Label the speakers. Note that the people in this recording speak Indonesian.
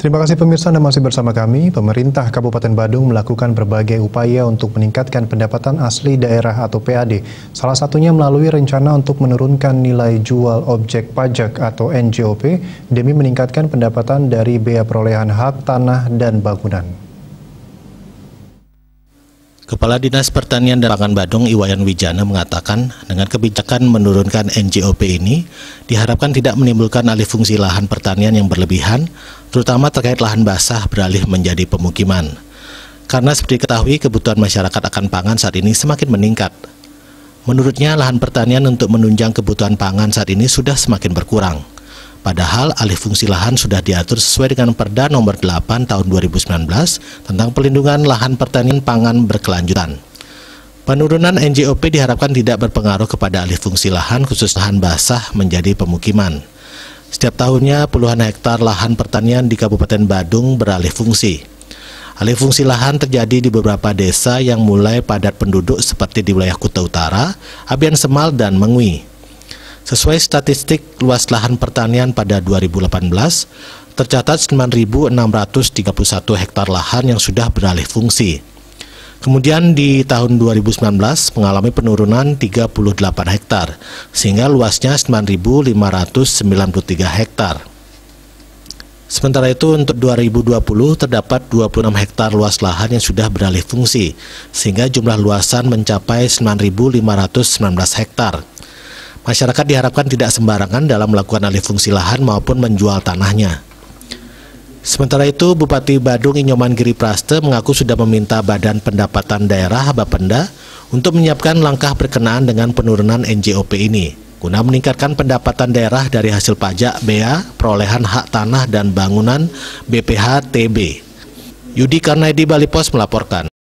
Speaker 1: Terima kasih pemirsa Anda masih bersama kami. Pemerintah Kabupaten Badung melakukan berbagai upaya untuk meningkatkan pendapatan asli daerah atau PAD. Salah satunya melalui rencana untuk menurunkan nilai jual objek pajak atau NJOP demi meningkatkan pendapatan dari bea perolehan hak tanah dan bangunan.
Speaker 2: Kepala Dinas Pertanian dan Pangan Badung Iwayan Wijana mengatakan dengan kebijakan menurunkan NJOP ini diharapkan tidak menimbulkan alih fungsi lahan pertanian yang berlebihan, terutama terkait lahan basah beralih menjadi pemukiman. Karena seperti diketahui kebutuhan masyarakat akan pangan saat ini semakin meningkat. Menurutnya lahan pertanian untuk menunjang kebutuhan pangan saat ini sudah semakin berkurang. Padahal alih fungsi lahan sudah diatur sesuai dengan Perda Nomor 8 Tahun 2019 tentang pelindungan lahan pertanian pangan berkelanjutan. Penurunan NJOP diharapkan tidak berpengaruh kepada alih fungsi lahan khusus lahan basah menjadi pemukiman. Setiap tahunnya puluhan hektar lahan pertanian di Kabupaten Badung beralih fungsi. Alih fungsi lahan terjadi di beberapa desa yang mulai padat penduduk seperti di wilayah Kuta Utara, Abian Semal, dan Mengwi. Sesuai statistik luas lahan pertanian pada 2018, tercatat 9.631 hektar lahan yang sudah beralih fungsi. Kemudian di tahun 2019 mengalami penurunan 38 hektar, sehingga luasnya 9.593 hektar. Sementara itu untuk 2020 terdapat 26 hektar luas lahan yang sudah beralih fungsi, sehingga jumlah luasan mencapai 9.519 hektar. Masyarakat diharapkan tidak sembarangan dalam melakukan alih fungsi lahan maupun menjual tanahnya. Sementara itu, Bupati Badung Inyoman Giri Praste mengaku sudah meminta Badan Pendapatan Daerah Bapenda untuk menyiapkan langkah berkenaan dengan penurunan NJOP ini, guna meningkatkan pendapatan daerah dari hasil pajak bea, perolehan hak tanah dan bangunan BPH TB. Yudi Karnaidi, Bali Pos melaporkan.